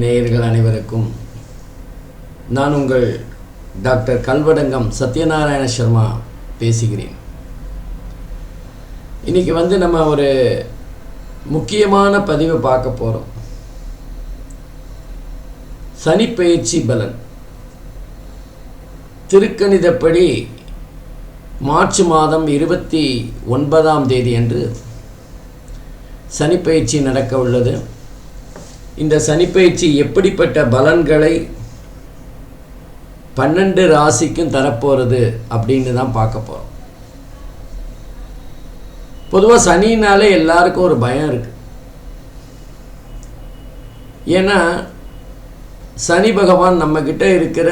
நேயர்கள் அனைவருக்கும் நான் உங்கள் டாக்டர் கல்வடங்கம் சத்யநாராயண சர்மா பேசுகிறேன். இன்றைக்கி நம்ம ஒரு முக்கியமான பதிவை பார்க்க போகிறோம். சனிப்பெயர்ச்சி பலன். திருக்கணிதப்படி மார்ச் மாதம் 29ஆம் தேதி அன்று சனிப்பெயர்ச்சி நடக்க உள்ளது. இந்த சனிப்பெயர்ச்சி எப்படிப்பட்ட பலன்களை 12 ராசிக்கும் தரப்போகிறது அப்படின்னு தான் பார்க்க போகிறோம். பொதுவாக சனினாலே எல்லாருக்கும் ஒரு பயம் இருக்குது. ஏன்னா சனி பகவான் நம்மக்கிட்ட இருக்கிற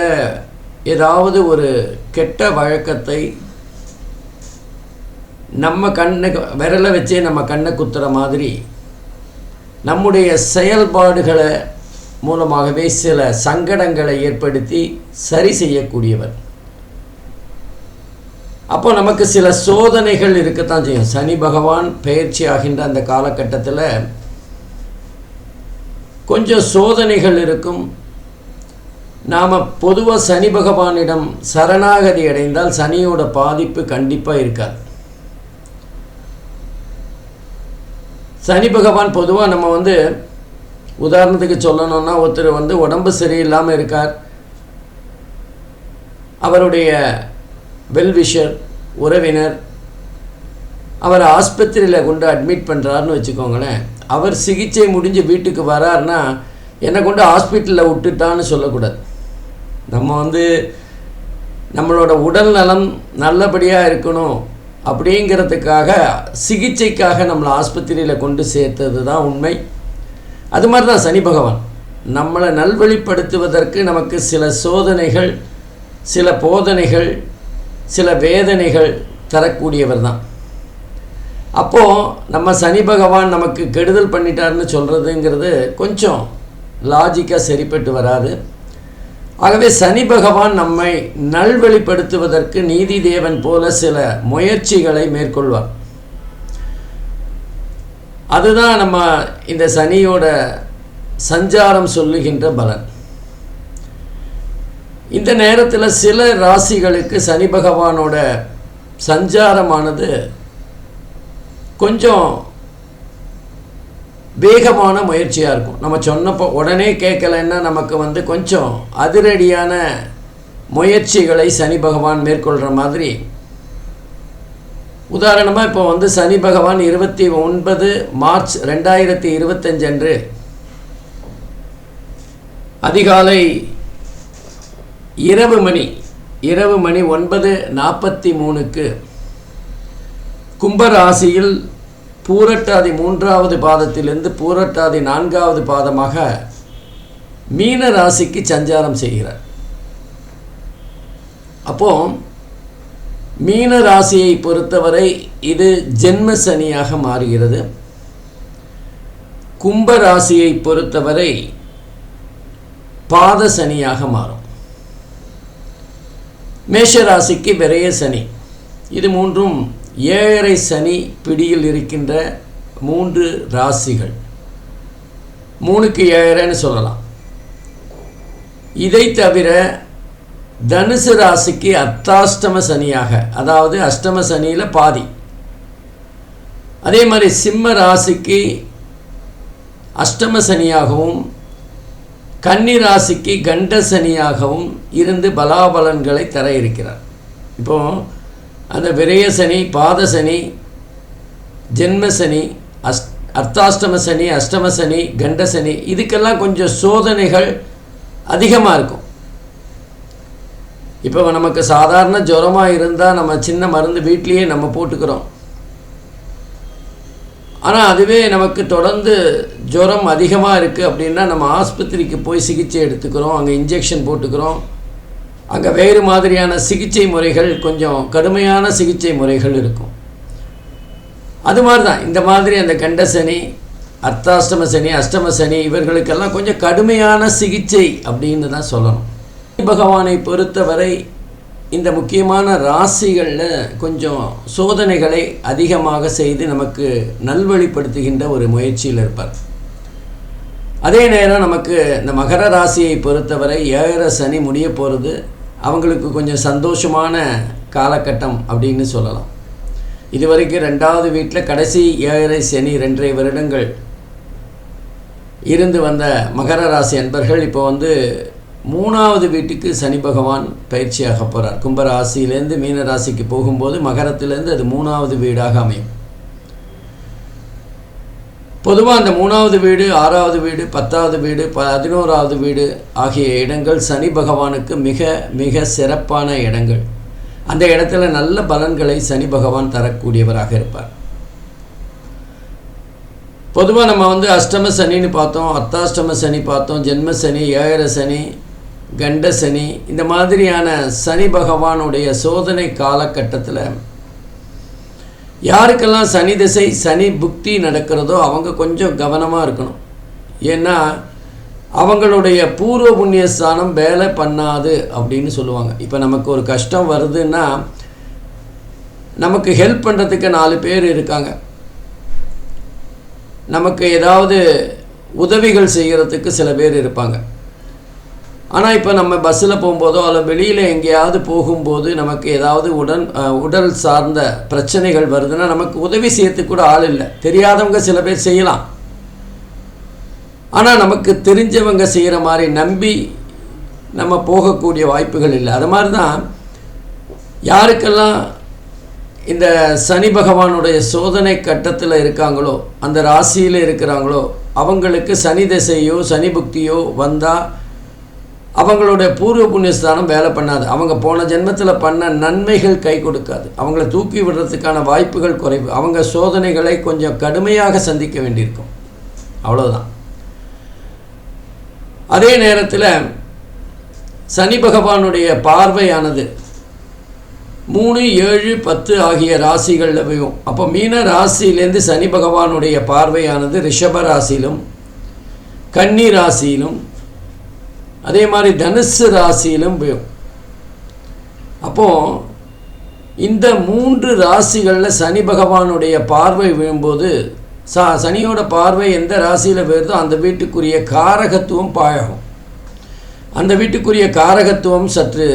ஏதாவது ஒரு கெட்ட வழக்கத்தை நம்ம விரலை வச்சே நம்ம கண்ணை குத்துற மாதிரி நம்முடைய செயல்பாடுகளை மூலமாகவே சில சங்கடங்களை ஏற்படுத்தி சரி செய்யக்கூடியவர். அப்போ நமக்கு சில சோதனைகள் இருக்கத்தான் செய்யும். சனி பகவான் பெயர்ச்சி ஆகின்ற அந்த காலகட்டத்தில் கொஞ்சம் சோதனைகள் இருக்கும். நாம் பொதுவாக சனி பகவானிடம் சரணாகதி அடைந்தால் சனியோட பாதிப்பு கண்டிப்பாக இருக்காது. சனி பகவான் பொதுவாக நம்ம உதாரணத்துக்கு சொல்லணும்னா, ஒருத்தர் உடம்பு சரியில்லாமல் இருக்கார், அவருடைய வெல்விஷர் உறவினர் அவர் ஆஸ்பத்திரியில் கொண்டு அட்மிட் பண்ணுறாருன்னு வச்சுக்கோங்களேன். அவர் சிகிச்சை முடிஞ்சு வீட்டுக்கு வராருன்னா என்னை கொண்டு ஹாஸ்பிட்டலில் விட்டுட்டான்னு சொல்லக்கூடாது. நம்ம நம்மளோட உடல் நலம் நல்லபடியாக இருக்கணும் அப்படிங்கிறதுக்காக சிகிச்சைக்காக நம்மளை ஆஸ்பத்திரியில் கொண்டு சேர்த்தது தான் உண்மை. அது மாதிரி தான் சனி பகவான் நம்மளை நல்வழிப்படுத்துவதற்கு நமக்கு சில சோதனைகள், சில போதனைகள், சில வேதனைகள் தரக்கூடியவர் தான். அப்போது நம்ம சனி பகவான் நமக்கு கெடுதல் பண்ணிட்டார்னு சொல்கிறதுங்கிறது கொஞ்சம் லாஜிக்காக சரிப்பட்டு வராது. ஆகவே சனி பகவான் நம்மை நல்வழிப்படுத்துவதற்கு நீதி தேவன் போல சில முயற்சிகளை மேற்கொள்வார். அதுதான் நம்ம இந்த சனியோட சஞ்சாரம் சொல்லுகின்ற பலன். இந்த நேரத்தில் சில ராசிகளுக்கு சனி பகவானோட சஞ்சாரமானது கொஞ்சம் வேகமான முயற்சியாக இருக்கும். நம்ம சொன்னப்போ உடனே கேட்கலைன்னா நமக்கு கொஞ்சம் அதிரடியான முயற்சிகளை சனி பகவான் மேற்கொள்கிற மாதிரி. உதாரணமாக இப்போ சனி பகவான் 29 மார்ச் 2025 அன்று அதிகாலை இரவு மணி 9:43 கும்பராசியில் பூரட்டாதி 3வது பாதத்திலிருந்து பூரட்டாதி 4வது பாதமாக மீன ராசிக்கு சஞ்சாரம் செய்கிறார். அப்போது மீன ராசியை பொறுத்தவரை இது ஜென்ம சனியாக மாறுகிறது. கும்ப ராசியை பொறுத்தவரை பாத சனியாக மாறும். மேஷ ராசிக்கு விரய சனி. இது மூன்றும் 7.5 சனி பிடியில் இருக்கின்ற 3 ராசிகள். 3க்கு 7.5ன்னு சொல்லலாம். இதை தவிர தனுசு ராசிக்கு அர்த்தாஷ்டம சனியாக, அதாவது அஷ்டம சனியில் பாதி. அதே மாதிரி சிம்ம ராசிக்கு அஷ்டம சனியாகவும் கன்னி ராசிக்கு கண்ட சனியாகவும் இருந்து பலாபலன்களை தர இருக்கிறார். இப்போது அந்த விரய சனி, பாத சனி, ஜென்ம சனி, அர்த்தாஷ்டம சனி, அஷ்டம சனி, கண்ட சனி, இதுக்கெல்லாம் கொஞ்சம் சோதனைகள் அதிகமாக இருக்கும். இப்போ நமக்கு சாதாரண ஜுரமாக இருந்தால் நம்ம சின்ன மருந்து வீட்லேயே நம்ம போட்டுக்கிறோம். ஆனால் அதுவே நமக்கு தொடர்ந்து ஜுரம் அதிகமாக இருக்குது அப்படின்னா நம்ம ஆஸ்பத்திரிக்கு போய் சிகிச்சை எடுத்துக்கிறோம், அங்கே இன்ஜெக்ஷன் போட்டுக்கிறோம். அங்கே வேறு மாதிரியான சிகிச்சை முறைகள், கொஞ்சம் கடுமையான சிகிச்சை முறைகள் இருக்கும். அது மாதிரி தான் இந்த மாதிரி அந்த கண்ட சனி, அர்த்தாஷ்டம சனி, அஷ்டம சனி இவர்களுக்கெல்லாம் கொஞ்சம் கடுமையான சிகிச்சை அப்படின்னு தான் சொல்லணும். பகவானை பொறுத்தவரை இந்த முக்கியமான ராசிகளில் கொஞ்சம் சோதனைகளை அதிகமாக செய்து நமக்கு நல்வழிப்படுத்துகின்ற ஒரு முயற்சியில் இருப்பார். அதே நேரம் நமக்கு இந்த மகர ராசியை பொறுத்தவரை 7 சனி முடிய போகிறது. அவங்களுக்கு கொஞ்சம் சந்தோஷமான காலகட்டம் அப்படின்னு சொல்லலாம். இதுவரைக்கும் 2வது வீட்டில் கடைசி 7 சனி 2.5 வருடங்கள் இருந்து வந்த மகர ராசி அன்பர்கள் இப்போ 3வது வீட்டுக்கு சனி பகவான் பயிற்சியாக போகிறார். கும்பராசியிலேருந்து மீன ராசிக்கு போகும்போது மகரத்திலேருந்து அது 3வது வீடாக அமையும். பொதுவாக அந்த 3வது வீடு, 6வது வீடு, 10வது வீடு, 11வது வீடு ஆகிய இடங்கள் சனி பகவானுக்கு மிக மிக சிறப்பான இடங்கள். அந்த இடத்துல நல்ல பலன்களை சனி பகவான் தரக்கூடியவராக இருப்பார். பொதுவாக நம்ம அஷ்டம சனின்னு பார்த்தோம், அர்த்தாஷ்டம சனி பார்த்தோம், ஜென்ம சனி, 7 சனி, கண்ட சனி, இந்த மாதிரியான சனி பகவானுடைய சோதனை காலகட்டத்தில் யாருக்கெல்லாம் சனி திசை சனி புக்தி நடக்கிறதோ அவங்க கொஞ்சம் கவனமாக இருக்கணும். ஏன்னா அவங்களுடைய பூர்வ புண்ணிய ஸ்தானம் வேலை பண்ணாது அப்படின்னு சொல்லுவாங்க. இப்போ நமக்கு ஒரு கஷ்டம் வருதுன்னா நமக்கு ஹெல்ப் பண்ணுறதுக்கு 4 பேர் இருக்காங்க, நமக்கு ஏதாவது உதவிகள் செய்கிறதுக்கு சில பேர் இருப்பாங்க. ஆனால் இப்போ நம்ம பஸ்ஸில் போகும்போதோ அல்லது வெளியில் எங்கேயாவது போகும்போது நமக்கு ஏதாவது உடல் சார்ந்த பிரச்சனைகள் வருதுன்னா நமக்கு உதவி செய்யறதுக்கு கூட ஆள் இல்லை. தெரியாதவங்க சில பேர் செய்யலாம், ஆனால் நமக்கு தெரிஞ்சவங்க செய்கிற மாதிரி நம்பி நம்ம போகக்கூடிய வாய்ப்புகள் இல்லை. அது மாதிரி தான் யாருக்கெல்லாம் இந்த சனி பகவானுடைய சோதனை கட்டத்தில் இருக்காங்களோ, அந்த ராசியில் இருக்கிறாங்களோ, அவங்களுக்கு சனி திசையோ சனி புக்தியோ வந்தால் அவங்களுடைய பூர்வ புண்ணியஸ்தானம் வேலை பண்ணாது. அவங்க போன ஜென்மத்தில் பண்ண நன்மைகள் கை கொடுக்காது. அவங்கள தூக்கி விடுறதுக்கான வாய்ப்புகள் குறைவு. அவங்க சோதனைகளை கொஞ்சம் கடுமையாக சந்திக்க வேண்டியிருக்கும். அவ்வளோதான். அதே நேரத்தில் சனி பகவானுடைய பார்வையானது 3, 7, 10 ஆகிய ராசிகளில் போயும். அப்போ மீன ராசியிலேருந்து சனி பகவானுடைய பார்வையானது ரிஷப ராசியிலும், கன்னி ராசியிலும், அதே மாதிரி தனுசு ராசியிலும் போயும். அப்போது இந்த 3 ராசிகளில் சனி பகவானுடைய பார்வை விழும்போது சனியோட பார்வை எந்த ராசியில் வருதோ அந்த வீட்டுக்குரிய காரகத்துவம் பாழகும். அந்த வீட்டுக்குரிய காரகத்துவம் சற்று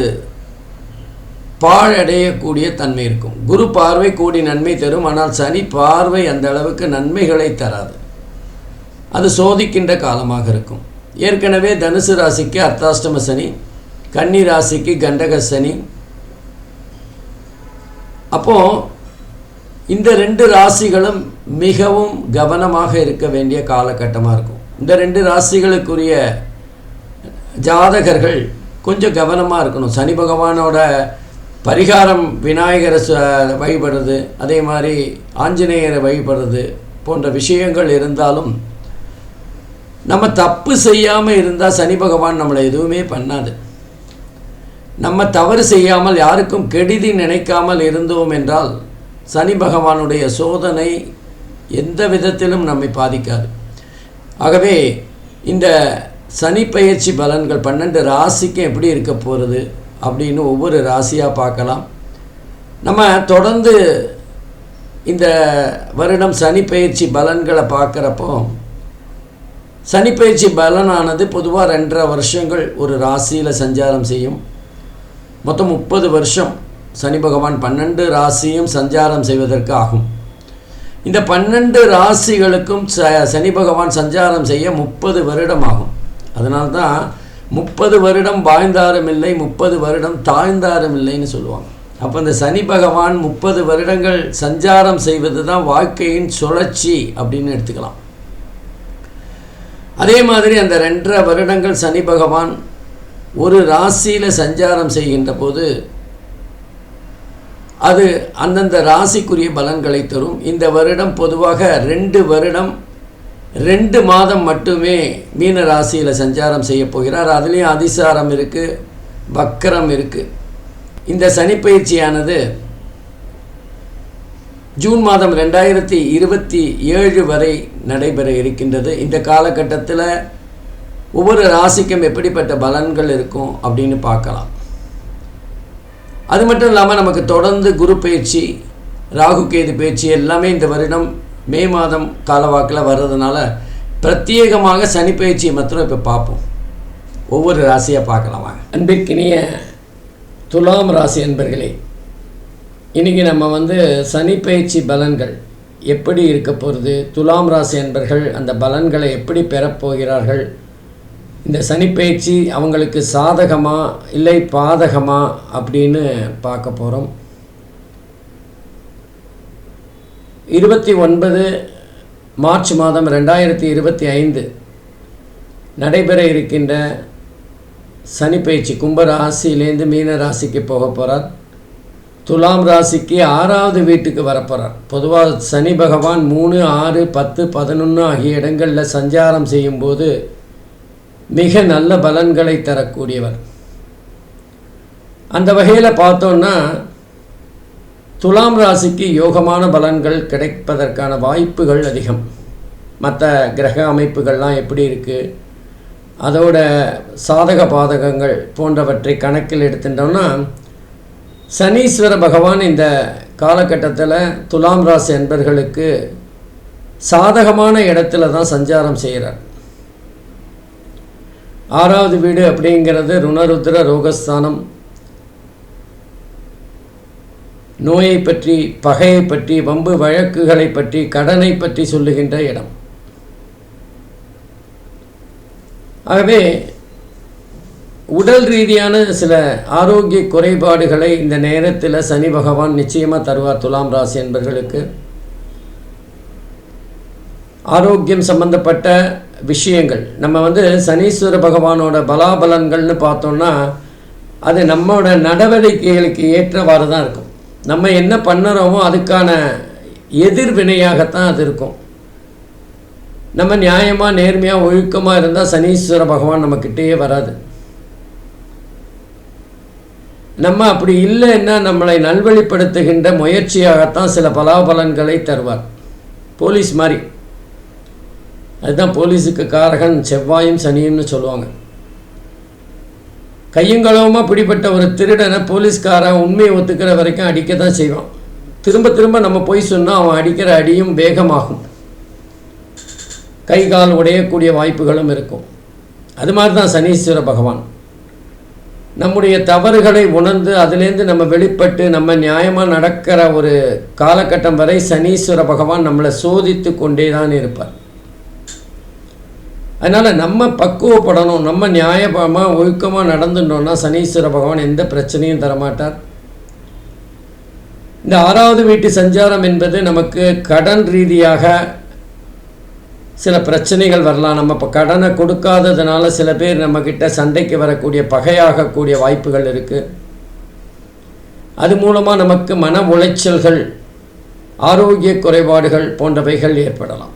பாழடையக்கூடிய தன்மை இருக்கும். குரு பார்வை கோடி நன்மை தரும், ஆனால் சனி பார்வை அந்த அளவுக்கு நன்மைகளை தராது. அது சோதிக்கின்ற காலமாக இருக்கும். ஏற்கனவே தனுசு ராசிக்கு அர்த்தாஷ்டம சனி, கன்னி ராசிக்கு கண்டக சனி. அப்போது இந்த 2 ராசிகளும் மிகவும் கவனமாக இருக்க வேண்டிய காலகட்டமாக இருக்கும். இந்த 2 ராசிகளுக்குரிய ஜாதகர்கள் கொஞ்சம் கவனமாக இருக்கணும். சனி பகவானோட பரிகாரம் விநாயகரை வழிபடுறது, அதே மாதிரி ஆஞ்சநேயரை வழிபடுறது போன்ற விஷயங்கள் இருந்தாலும் நம்ம தப்பு செய்யாமல் இருந்தால் சனி பகவான் நம்மளை எதுவுமே பண்ணாது. நம்ம தவறு செய்யாமல் யாருக்கும் கெடுதி நினைக்காமல் இருந்தோம் என்றால் சனி பகவானுடைய சோதனை எந்த விதத்திலும் நம்மை பாதிக்காது. ஆகவே இந்த சனி பயிற்சி பலன்கள் 12 ராசிக்கு எப்படி இருக்க போகிறது அப்படின்னு ஒவ்வொரு ராசியாக பார்க்கலாம். நம்ம தொடர்ந்து இந்த வருடம் சனி பயிற்சி பலன்களை பார்க்குறப்போ சனி பயிற்சி பலனானது பொதுவாக 2.5 வருஷங்கள் ஒரு ராசியில் சஞ்சாரம் செய்யும். மொத்தம் 30 வருஷம் சனி பகவான் 12 ராசியும் சஞ்சாரம் செய்வதற்கு ஆகும். இந்த 12 ராசிகளுக்கும் சனி பகவான் சஞ்சாரம் செய்ய 30 வருடம் ஆகும். அதனால்தான் 30 வருடம் வாழ்ந்தாரும் இல்லை, 30 வருடம் தாழ்ந்தாரும் இல்லைன்னு சொல்லுவாங்க. அப்போ இந்த சனி பகவான் 30 வருடங்கள் சஞ்சாரம் செய்வது தான் வாழ்க்கையின் சுழற்சி அப்படின்னு எடுத்துக்கலாம். அதே மாதிரி அந்த 2.5 வருடங்கள் சனி பகவான் ஒரு ராசியில் சஞ்சாரம் செய்கின்ற போது அது அந்தந்த ராசிக்குரிய பலன்களை தரும். இந்த வருடம் பொதுவாக 2 வருடம் 2 மாதம் மட்டுமே மீன ராசியில் சஞ்சாரம் செய்ய போகிறார். அதுலேயும் அதிசாரம் இருக்குது, வக்கரம் இருக்குது. இந்த சனிப்பயிற்சியானது ஜூன் மாதம் 2027 வரை நடைபெற இருக்கின்றது. இந்த காலகட்டத்தில் ஒவ்வொரு ராசிக்கும் எப்படிப்பட்ட பலன்கள் இருக்கும் அப்படின்னு பார்க்கலாம். அது மட்டும் இல்லாமல் நமக்கு தொடர்ந்து குரு பயிற்சி, ராகு கேது பயிற்சி எல்லாமே இந்த வருடம் மே மாதம் காலவாக்கில் வர்றதுனால பிரத்யேகமாக சனி பயிற்சியை மாத்திரம் இப்போ பார்ப்போம். ஒவ்வொரு ராசியாக பார்க்கலாம் வாங்க. அன்பிற்கினிய துலாம் ராசி அன்பர்களே, இன்றைக்கி நம்ம சனி பயிற்சி பலன்கள் எப்படி இருக்க போகிறது, துலாம் ராசி அன்பர்கள் அந்த பலன்களை எப்படி பெறப்போகிறார்கள், இந்த சனிப்பயிற்சி அவங்களுக்கு சாதகமா இல்லை பாதகமா அப்படின்னு பார்க்க போகிறோம். 29 மார்ச் மாதம் 2025 நடைபெற இருக்கின்ற சனிப்பயிற்சி கும்ப ராசியிலேருந்து மீன ராசிக்கு போக போகிறார். துலாம் ராசிக்கு 6வது வீட்டுக்கு வரப்போகிறார். பொதுவாக சனி பகவான் 3, 6, 10, 11 ஆகிய இடங்களில் சஞ்சாரம் செய்யும்போது மிக நல்ல பலன்களை தரக்கூடியவர். அந்த வகையில் பார்த்தோன்னா துலாம் ராசிக்கு யோகமான பலன்கள் கிடைப்பதற்கான வாய்ப்புகள் அதிகம். மற்ற கிரக அமைப்புகள்லாம் எப்படி இருக்குது, அதோட சாதக பாதகங்கள் போன்றவற்றை கணக்கில் எடுத்துட்டோம்னா சனீஸ்வர பகவான் இந்த காலகட்டத்தில் துலாம் ராசி அன்பர்களுக்கு சாதகமான இடத்துல தான் சஞ்சாரம் செய்கிறார். 6வது வீடு அப்படிங்கிறது ருணருத்ர ரோகஸ்தானம். நோயை பற்றி, பகையை பற்றி, வம்பு வழக்குகளை பற்றி, கடனை பற்றி சொல்லுகின்ற இடம். ஆகவே உடல் ரீதியான சில ஆரோக்கிய குறைபாடுகளை இந்த நேரத்தில் சனி பகவான் நிச்சயமாக தருவார். துலாம் ராசி என்பவர்களுக்கு ஆரோக்கியம் சம்பந்தப்பட்ட விஷயங்கள் நம்ம சனீஸ்வர பகவானோட பலாபலன்கள்னு பார்த்தோன்னா அது நம்மளோட நடவடிக்கைகளுக்கு ஏற்றவாறு தான் இருக்கும். நம்ம என்ன பண்ணுறோமோ அதுக்கான எதிர்வினையாகத்தான் அது இருக்கும். நம்ம நியாயமாக நேர்மையாக ஒழுக்கமாக இருந்தால் சனீஸ்வர பகவான் நம்மக்கிட்டேயே வராது. நம்ம அப்படி இல்லைன்னா நம்மளை நல்வழிப்படுத்துகின்ற முயற்சியாகத்தான் சில பலாபலன்களை தருவார். போலீஸ் மாதிரி. அதுதான் போலீஸுக்கு காரகன் செவ்வாயும் சனியும்னு சொல்லுவாங்க. கையங்களவுமாக பிடிப்பட்ட ஒரு திருடனை போலீஸ்காரன் உண்மையை ஒத்துக்கிற வரைக்கும் அடிக்க தான் செய்வான். திரும்ப திரும்ப நம்ம போய் சொன்னால் அவன் அடிக்கிற அடியும் வேகமாகும், கை கால் உடையக்கூடிய வாய்ப்புகளும் இருக்கும். அது மாதிரி தான் சனீஸ்வர பகவான் நம்முடைய தவறுகளை உணர்ந்து அதிலேருந்து நம்ம வெளிப்பட்டு நம்ம நியாயமாக நடக்கிற ஒரு காலகட்டம் வரை சனீஸ்வர பகவான் நம்மளை சோதித்து கொண்டே தான் இருப்பார். அதனால் நம்ம பக்குவப்படணும். நம்ம நியாயமாக ஒழுக்கமாக நடந்துட்டோம்னா சனீஸ்வர பகவான் எந்த பிரச்சனையும் தரமாட்டார். இந்த 6வது வீட்டு சஞ்சாரம் என்பது நமக்கு கடன் ரீதியாக சில பிரச்சனைகள் வரலாம். நம்ம இப்போ கடனை கொடுக்காததுனால சில பேர் நம்மக்கிட்ட சண்டைக்கு வரக்கூடிய, பகையாகக்கூடிய வாய்ப்புகள் இருக்குது. அது மூலமாக நமக்கு மன உளைச்சல்கள், ஆரோக்கிய குறைபாடுகள் போன்றவைகள் ஏற்படலாம்.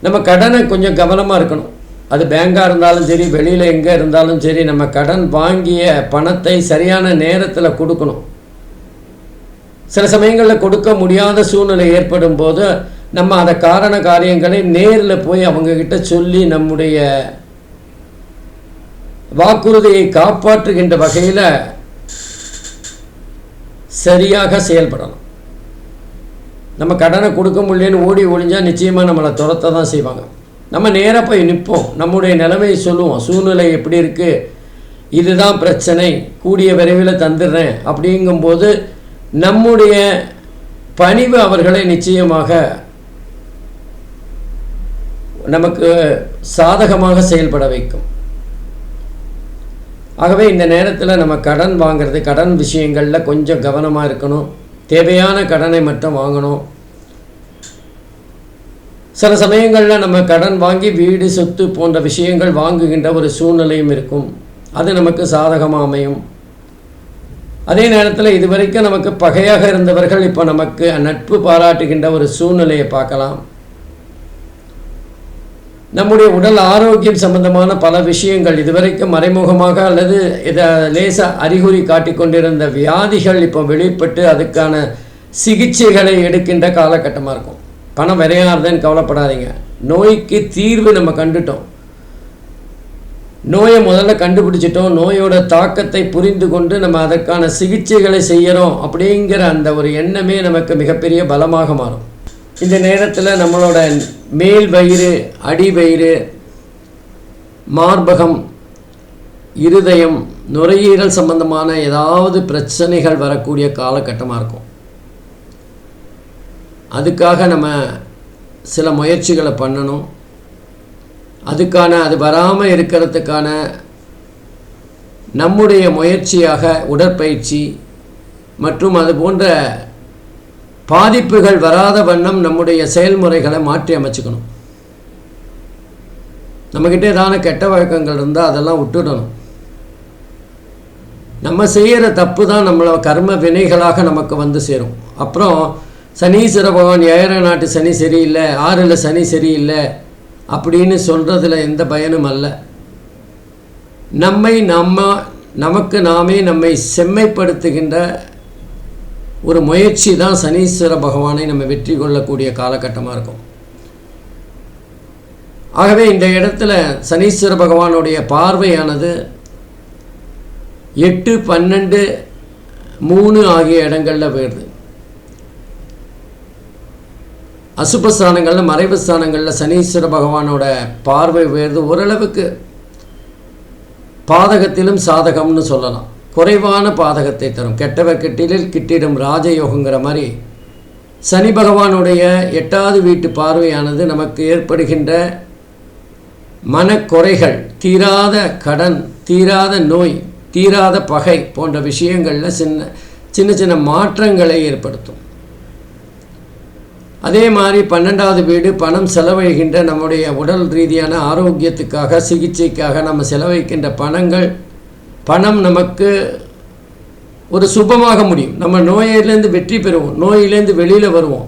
நம்ம கடனை கொஞ்சம் கவனமாக இருக்கணும். அது பேங்காக இருந்தாலும் சரி, வெளியில் எங்கே இருந்தாலும் சரி, நம்ம கடன் வாங்கிய பணத்தை சரியான நேரத்தில் கொடுக்கணும். சில சமயங்களில் கொடுக்க முடியாத சூழ்நிலை ஏற்படும் போது நம்ம அதை காரண காரியங்களை நேரில் போய் அவங்கக்கிட்ட சொல்லி நம்முடைய வாக்குறுதியை காப்பாற்றுகின்ற வகையில் சரியாக செயல்படணும். நம்ம கடனை கொடுக்க முடியலன்னு ஓடி ஒழிஞ்சால் நிச்சயமாக நம்மளை துரத்த தான் செய்வாங்க. நம்ம நேராக போய் நிற்போம், நம்முடைய நிலைமையை சொல்லுவோம். சூழ்நிலை எப்படி இருக்குது, இதுதான் பிரச்சனை, கூடிய விரைவில் தந்துடுறேன் அப்படிங்கும்போது நம்முடைய பணிவு அவர்களை நிச்சயமாக நமக்கு சாதகமாக செயல்பட வைக்கும். ஆகவே இந்த நேரத்தில் நம்ம கடன் வாங்கிறது, கடன் விஷயங்களில் கொஞ்சம் கவனமாக இருக்கணும். தேவையான கடனை மட்டும் வாங்கணும். சில சமயங்களில் நம்ம கடன் வாங்கி வீடு, சொத்து போன்ற விஷயங்கள் வாங்குகின்ற ஒரு சூழ்நிலையும் இருக்கும். அது நமக்கு சாதகமாக அமையும். அதே நேரத்தில் இதுவரைக்கும் நமக்கு பகையாக இருந்தவர்கள் இப்போ நமக்கு நட்பு பாராட்டுகின்ற ஒரு சூழ்நிலையை பார்க்கலாம். நம்முடைய உடல் ஆரோக்கியம் சம்பந்தமான பல விஷயங்கள் இதுவரைக்கும் மறைமுகமாக அல்லது இதை லேசாக அறிகுறி காட்டிக்கொண்டிருந்த வியாதிகள் இப்போ வெளிப்பட்டு அதுக்கான சிகிச்சைகளை எடுக்கின்ற காலகட்டமாக இருக்கும். பணம் விரையாதுன்னு கவலைப்படாதீங்க. நோய்க்கு தீர்வு நம்ம கண்டுட்டோம். நோயை முதல்ல கண்டுபிடிச்சிட்டோம், நோயோட தாக்கத்தை புரிந்து கொண்டு நம்ம அதற்கான சிகிச்சைகளை செய்கிறோம் அப்படிங்கிற அந்த ஒரு எண்ணமே நமக்கு மிகப்பெரிய பலமாக மாறும். இந்த நேரத்தில் நம்மளோட மேல் வயிறு, அடி வயிறு, மார்பகம், இருதயம், நுரையீரல் சம்பந்தமான ஏதாவது பிரச்சனைகள் வரக்கூடிய காலகட்டமாக இருக்கும். அதுக்காக நம்ம சில முயற்சிகளை பண்ணணும். அதுக்கான அது வராமல் இருக்கிறதுக்கான நம்முடைய முயற்சியாக உடற்பயிற்சி மற்றும் அது போன்ற பாதிப்புகள் வராத வண்ணம் நம்முடைய செயல்முறைகளை மாற்றி அமைச்சுக்கணும். நம்மக்கிட்ட ஏதான கெட்ட வழக்கங்கள் இருந்தால் அதெல்லாம் விட்டுடணும். நம்ம செய்கிற தப்பு தான் நம்மளை கர்ம வினைகளாக நமக்கு வந்து சேரும். அப்புறம் சனீஸ்வர பகவான் 7 நாட்டு சனி சரியில்லை, 6ல் சனி சரியில்லை அப்படின்னு சொல்கிறதுல எந்த பயனும் அல்ல. நமக்கு நாமே நம்மை செம்மைப்படுத்துகின்ற ஒரு முயற்சி தான் சனீஸ்வர பகவானை நம்ம வெற்றி கொள்ளக்கூடிய காலகட்டமாக இருக்கும். ஆகவே இந்த இடத்துல சனீஸ்வர பகவானுடைய பார்வையானது 8, 12, 3 ஆகிய இடங்களில் போயிடுது. அசுபஸ்தானங்களில், மறைவு ஸ்தானங்களில் சனீஸ்வர பகவானோட பார்வை உயர்ந்து ஓரளவுக்கு பாதகத்திலும் சாதகம்னு சொல்லலாம். குறைவான பாதகத்தை தரும். கெட்டவர் கெட்டிலில் கிட்டிடும் ராஜயோகங்கிற மாதிரி சனி பகவானுடைய 8வது வீட்டு பார்வையானது நமக்கு ஏற்படுகின்ற மனக்குறைகள், தீராத கடன், தீராத நோய், தீராத பகை போன்ற விஷயங்களில் சின்ன சின்ன மாற்றங்களை ஏற்படுத்தும். அதே மாதிரி 12வது வீடு பணம் செலவழிக்கின்ற நம்முடைய உடல் ரீதியான ஆரோக்கியத்துக்காக, சிகிச்சைக்காக நம்ம செலவழிக்கின்ற பணம் நமக்கு ஒரு சுபமாக முடியும். நம்ம நோயிலேருந்து வெற்றி பெறுவோம், நோயிலேருந்து வெளியில் வருவோம்,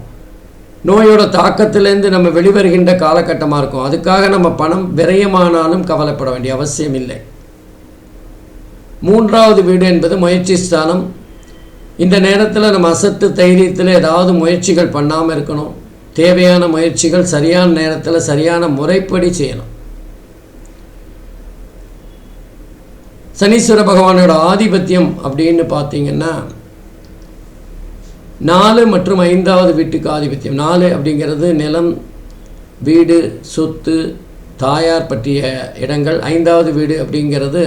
நோயோட தாக்கத்திலேருந்து நம்ம வெளிவருகின்ற காலகட்டமாக இருக்கும். அதுக்காக நம்ம பணம் விரயமானாலும் கவலைப்பட வேண்டிய அவசியம் இல்லை. 3வது வீடு என்பது முயற்சி ஸ்தானம். இந்த நேரத்தில் நம்ம அசட்டு தைரியத்தில் ஏதாவது முயற்சிகள் பண்ணாமல் இருக்கணும். தேவையான முயற்சிகள் சரியான நேரத்தில் சரியான முறைப்படி செய்யணும். சனீஸ்வர பகவானோட ஆதிபத்தியம் அப்படின்னு பார்த்தீங்கன்னா 4 மற்றும் 5வது வீட்டுக்கு ஆதிபத்தியம். 4 அப்படிங்கிறது நிலம், வீடு, சொத்து, தாயார் பற்றிய இடங்கள். 5வது வீடு அப்படிங்கிறது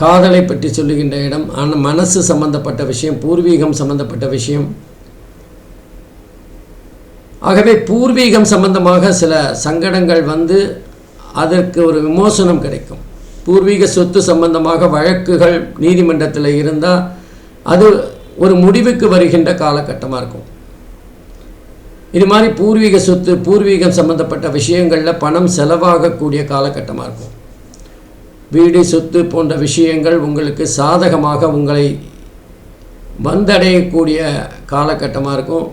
காதலை பற்றி சொல்லுகின்ற இடம், மனசு சம்பந்தப்பட்ட விஷயம், பூர்வீகம் சம்பந்தப்பட்ட விஷயம். ஆகவே பூர்வீகம் சம்பந்தமாக சில சங்கடங்கள் வந்து அதற்கு ஒரு விமோசனம் கிடைக்கும். பூர்வீக சொத்து சம்பந்தமாக வழக்குகள் நீதிமன்றத்தில் இருந்தால் அது ஒரு முடிவுக்கு வருகின்ற காலகட்டமாக இருக்கும். இது மாதிரி பூர்வீக சொத்து, பூர்வீகம் சம்பந்தப்பட்ட விஷயங்களில் பணம் செலவாகக்கூடிய காலகட்டமாக இருக்கும். வீடு, சொத்து போன்ற விஷயங்கள் உங்களுக்கு சாதகமாக உங்களை வந்தடையக்கூடிய காலகட்டமாக இருக்கும்.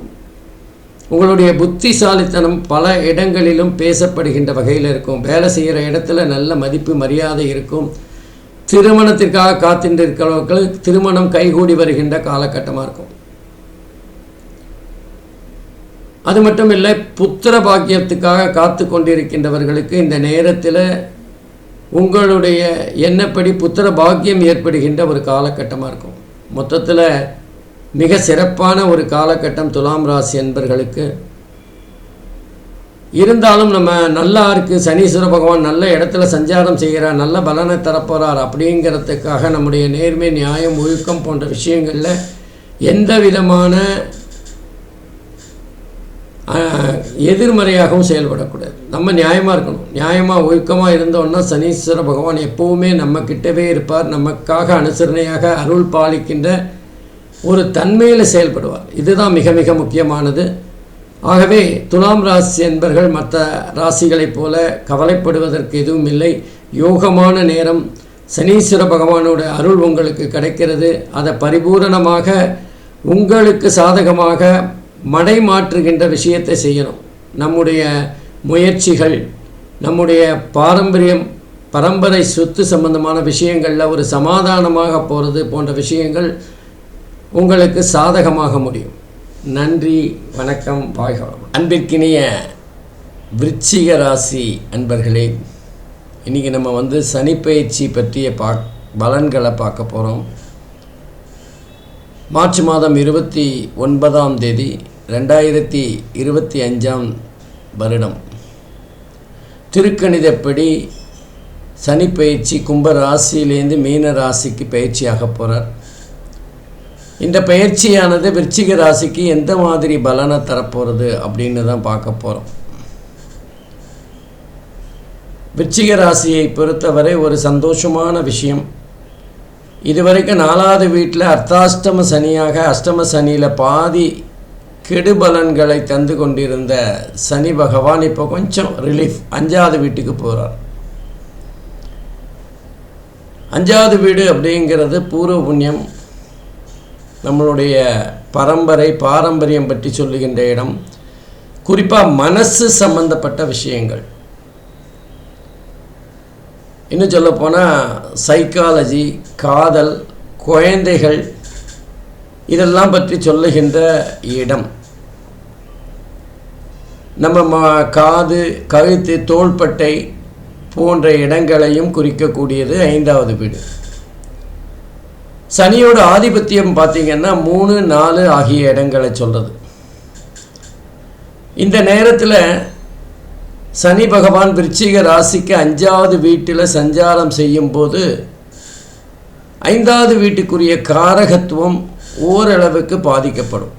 உங்களுடைய புத்திசாலித்தனம் பல இடங்களிலும் பேசப்படுகின்ற வகையில் இருக்கும். வேலை செய்கிற இடத்துல நல்ல மதிப்பு மரியாதை இருக்கும். திருமணத்திற்காக காத்திட்டு இருக்கிறவர்களுக்கு திருமணம் கைகூடி வருகின்ற காலகட்டமாக இருக்கும். அது மட்டும் இல்லை, புத்திர பாக்கியத்துக்காக காத்து கொண்டிருக்கின்றவர்களுக்கு இந்த நேரத்தில் உங்களுடைய எண்ணப்படி புத்திர பாக்கியம் ஏற்படுகின்ற ஒரு காலகட்டமாக இருக்கும். மொத்தத்தில் மிக சிறப்பான ஒரு காலகட்டம் துலாம் ராசி என்பர்களுக்கு. இருந்தாலும் நம்ம நல்லா இருக்குது, சனீஸ்வர பகவான் நல்ல இடத்துல சஞ்சாரம் செய்கிறார், நல்ல பலனை தரப்போகிறார் அப்படிங்கிறதுக்காக நம்முடைய நேர்மை, நியாயம், ஒழுக்கம் போன்ற விஷயங்களில் எந்த விதமான எதிர்மறையாகவும் செயல்படக்கூடாது. நம்ம நியாயமாக இருக்கணும். நியாயமாக ஒழுக்கமாக இருந்தோன்னா சனீஸ்வர பகவான் எப்போவுமே நம்ம கிட்டவே இருப்பார். நமக்காக அனுசரணையாக அருள் பாலிக்கின்ற ஒரு தன்மையில் செயல்படுவார். இதுதான் மிக மிக முக்கியமானது. ஆகவே துலாம் ராசி என்பர்கள் மற்ற ராசிகளைப் போல கவலைப்படுவதற்கு எதுவும் இல்லை. யோகமான நேரம், சனீஸ்வர பகவானோட அருள் உங்களுக்கு கிடைக்கிறது. அதை பரிபூரணமாக உங்களுக்கு சாதகமாக மடை மாற்றுகின்ற விஷயத்தை செய்யணும். நம்முடைய முயற்சிகள், நம்முடைய பரம்பரை சொத்து சம்பந்தமான விஷயங்களில் ஒரு சமாதானமாக போகிறது போன்ற விஷயங்கள் உங்களுக்கு சாதகமாக முடியும். நன்றி, வணக்கம், வாழ்க வளமுடன். அன்பிற்கினிய விருச்சிக ராசி அன்பர்களே, இன்றைக்கி நம்ம சனிப்பெயர்ச்சி பற்றிய பலன்களை பார்க்க போகிறோம். மார்ச் மாதம் 29ஆம் தேதி 2025ஆம் வருடம் திருக்கணிதப்படி சனிப்பெயர்ச்சி கும்ப ராசியிலேருந்து மீன ராசிக்கு பயிற்சியாக போகிறார். இந்த பயிற்சியானது விருச்சிக ராசிக்கு எந்த மாதிரி பலனை தரப்போகிறது அப்படின்னு தான் பார்க்க போகிறோம். விருச்சிக ராசியை பொறுத்தவரை ஒரு சந்தோஷமான விஷயம். இதுவரைக்கும் 4வது வீட்டில் அர்த்தாஷ்டம சனியாக அஷ்டம சனியில் பாதி கெடுபலன்களை தந்து கொண்டிருந்த சனி பகவான் இப்போ கொஞ்சம் ரிலீஃப் 5வது வீட்டுக்கு போகிறார். 5வது வீடு அப்படிங்கிறது பூர்வ புண்ணியம், நம்மளுடைய பாரம்பரியம் பற்றி சொல்லுகின்ற இடம். குறிப்பாக மனசு சம்பந்தப்பட்ட விஷயங்கள், இன்னும் சொல்லப்போனால் சைக்காலஜி, காதல், குழந்தைகள், இதெல்லாம் பற்றி சொல்லுகின்ற இடம். நம்ம காது, கழுத்து, தோள்பட்டை போன்ற இடங்களையும் குறிக்கக்கூடியது 5வது வீடு. சனியோட ஆதிபத்தியம் பார்த்திங்கன்னா 3, 4 ஆகிய இடங்களை சொல்கிறது. இந்த நேரத்தில் சனி பகவான் விருச்சிக ராசிக்கு 5வது வீட்டில் சஞ்சாரம் செய்யும்போது 5வது வீட்டுக்குரிய காரகத்துவம் ஓரளவுக்கு பாதிக்கப்படும்.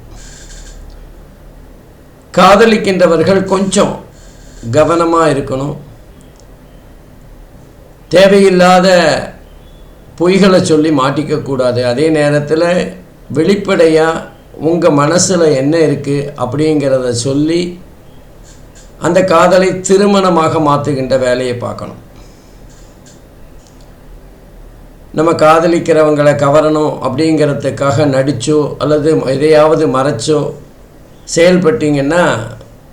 காதலிக்கின்றவர்கள் கொஞ்சம் கவனமாக இருக்கணும். தேவையில்லாத பொய்களை சொல்லி மாட்டிக்கக்கூடாது. அதே நேரத்தில் வெளிப்படையாக உங்கள் மனசில் என்ன இருக்குது அப்படிங்கிறத சொல்லி அந்த காதலை திருமணமாக மாற்றுகின்ற வேலையை பார்க்கணும். நம்ம காதலிக்கிறவங்களை கவரணும் அப்படிங்கிறதுக்காக நடித்தோ அல்லது எதையாவது மறைச்சோ செயல்பட்டிங்கன்னா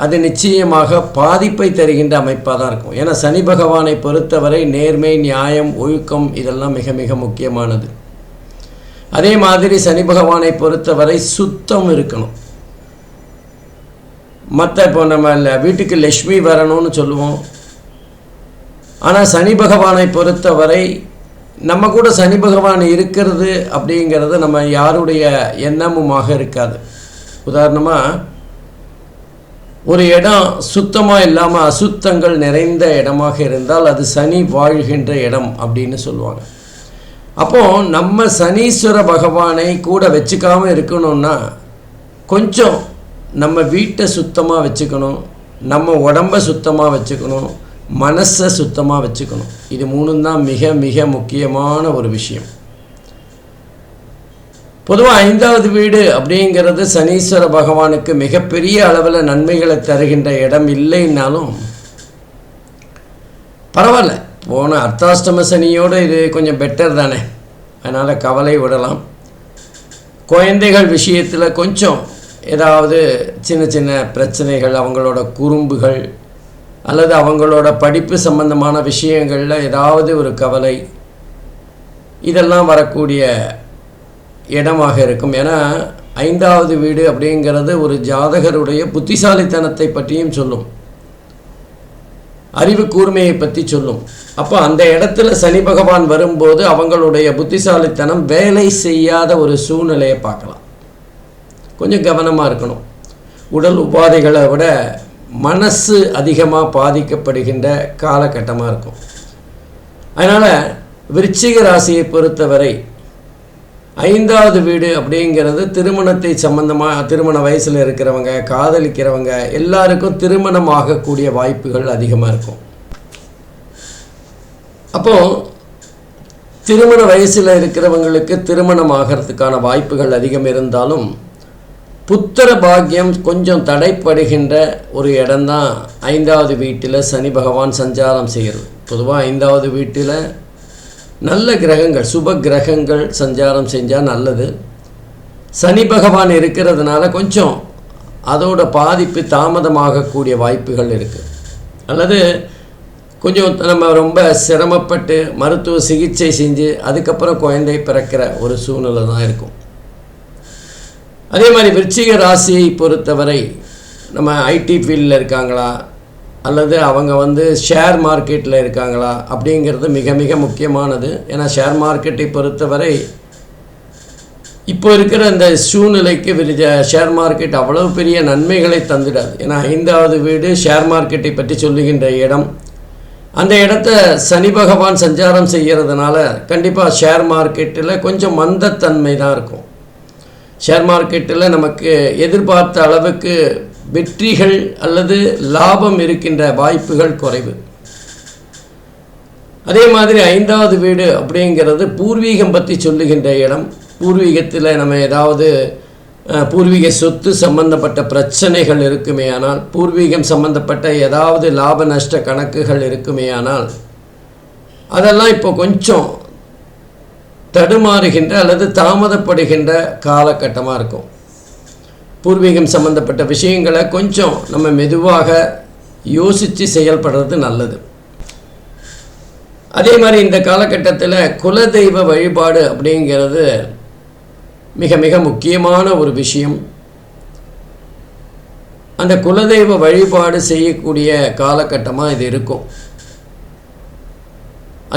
அது நிச்சயமாக பாதிப்பை தருகின்ற அமைப்பாக தான் இருக்கும். ஏன்னா சனி பகவானை பொறுத்தவரை நேர்மை, நியாயம், ஒழுக்கம் இதெல்லாம் மிக மிக முக்கியமானது. அதே மாதிரி சனி பகவானை பொறுத்தவரை சுத்தம் இருக்கணும். இப்போ நம்ம வீட்டுக்கு லக்ஷ்மி வரணும்னு சொல்லுவோம். ஆனால் சனி பகவானை பொறுத்தவரை நம்ம கூட சனி பகவான் இருக்கிறது அப்படிங்கிறது நம்ம யாருடைய எண்ணமுமாக இருக்காது. உதாரணமாக ஒரு இடம் சுத்தமாக இல்லாமல் அசுத்தங்கள் நிறைந்த இடமாக இருந்தால் அது சனி வாழ்கின்ற இடம் அப்படின்னு சொல்லுவாங்க. அப்போது நம்ம சனீஸ்வர பகவானை கூட வச்சுக்காமல் இருக்கணும்னா கொஞ்சம் நம்ம வீட்டை சுத்தமாக வச்சுக்கணும், நம்ம உடம்பை சுத்தமாக வச்சுக்கணும், மனசை சுத்தமாக வச்சுக்கணும். இது 3 தான் மிக மிக முக்கியமான ஒரு விஷயம். பொதுவாக 5வது வீடு அப்படிங்கிறது சனீஸ்வர பகவானுக்கு மிகப்பெரிய அளவில் நன்மைகளை தருகின்ற இடம் இல்லைன்னாலும் பரவாயில்ல. போன அர்த்தாஷ்டம சனியோடு இது கொஞ்சம் பெட்டர் தானே, அதனால் கவலை விடலாம். குழந்தைகள் விஷயத்தில் கொஞ்சம் ஏதாவது சின்ன சின்ன பிரச்சனைகள், அவங்களோட குறும்புகள் அல்லது அவங்களோட படிப்பு சம்பந்தமான விஷயங்களில் ஏதாவது ஒரு கவலை, இதெல்லாம் வரக்கூடிய இடமாக இருக்கும். ஏன்னா 5வது வீடு அப்படிங்கிறது ஒரு ஜாதகருடைய புத்திசாலித்தனத்தை பற்றியும் சொல்லும், அறிவு கூர்மையை பற்றி சொல்லும். அப்போ அந்த இடத்துல சனி பகவான் வரும்போது அவங்களுடைய புத்திசாலித்தனம் வேலை செய்யாத ஒரு சூழ்நிலையை பார்க்கலாம். கொஞ்சம் கவனமாக இருக்கணும். உடல் உபாதைகளை விட மனசு அதிகமாக பாதிக்கப்படுகின்ற காலகட்டமாக இருக்கும். அதனால் விருச்சிக ராசியை பொறுத்தவரை 5வது வீடு அப்படிங்கிறது திருமணத்தை சம்பந்தமாக, திருமண வயசில் இருக்கிறவங்க, காதலிக்கிறவங்க எல்லாருக்கும் திருமணம் ஆகக்கூடிய வாய்ப்புகள் அதிகமாக இருக்கும். அப்போது திருமண வயசில் இருக்கிறவங்களுக்கு திருமணம் ஆகிறதுக்கான வாய்ப்புகள் அதிகம் இருந்தாலும் புத்திர பாக்கியம் கொஞ்சம் தடைப்படுகின்ற ஒரு இடம்தான் 5வது வீட்டில் சனி பகவான் சஞ்சாரம் செய்கிறது. பொதுவாக 5வது வீட்டில் நல்ல கிரகங்கள், சுப கிரகங்கள் சஞ்சாரம் செஞ்சால் நல்லது. சனி பகவான் இருக்கிறதுனால கொஞ்சம் அதோட பாதிப்பு தாமதமாகக்கூடிய வாய்ப்புகள் இருக்குது. அல்லது கொஞ்சம் நம்ம ரொம்ப சிரமப்பட்டு மருத்துவ சிகிச்சை செஞ்சு அதுக்கப்புறம் குழந்தை பிறக்கிற ஒரு சூழ்நிலை தான் இருக்கும். அதே மாதிரி விருச்சிக ராசியை பொறுத்தவரை நம்ம ஐடி ஃபீல்டில் இருக்காங்களா அல்லது அவங்க வந்து ஷேர் மார்க்கெட்டில் இருக்காங்களா அப்படிங்கிறது மிக மிக முக்கியமானது. ஏன்னா ஷேர் மார்க்கெட்டை பொறுத்தவரை இப்போ இருக்கிற அந்த சூழ்நிலைக்கு ஷேர் மார்க்கெட் அவ்வளவு பெரிய நன்மைகளை தந்துடாது. ஏன்னா 5வது வீடு ஷேர் மார்க்கெட்டை பற்றி சொல்லுகின்ற இடம். அந்த இடத்த சனி பகவான் சஞ்சாரம் செய்கிறதுனால கண்டிப்பாக ஷேர் மார்க்கெட்டில் கொஞ்சம் மந்தத்தன்மை தான் இருக்கும். ஷேர் மார்க்கெட்டில் நமக்கு எதிர்பார்த்த அளவுக்கு வெற்றிகள் அல்லது லாபம் இருக்கின்ற வாய்ப்புகள் குறைவு. அதே மாதிரி 5வது வீடு அப்படிங்கிறது பூர்வீகம் பற்றி சொல்லுகின்ற இடம். பூர்வீகத்தில் நம்ம ஏதாவது பூர்வீக சொத்து சம்பந்தப்பட்ட பிரச்சனைகள் இருக்குமே ஆனால், பூர்வீகம் சம்பந்தப்பட்ட ஏதாவது லாப நஷ்ட கணக்குகள் இருக்குமே ஆனால், அதெல்லாம் இப்போ கொஞ்சம் தடுமாறுகின்ற அல்லது தாமதப்படுகின்ற காலகட்டமாக இருக்கும். பூர்வீகம் சம்பந்தப்பட்ட விஷயங்களை கொஞ்சம் நம்ம மெதுவாக யோசித்து செயல்படுறது நல்லது. அதே மாதிரி இந்த காலகட்டத்தில் குலதெய்வ வழிபாடு அப்படிங்கிறது மிக மிக முக்கியமான ஒரு விஷயம். அந்த குலதெய்வ வழிபாடு செய்யக்கூடிய காலகட்டமாக இது இருக்கும்.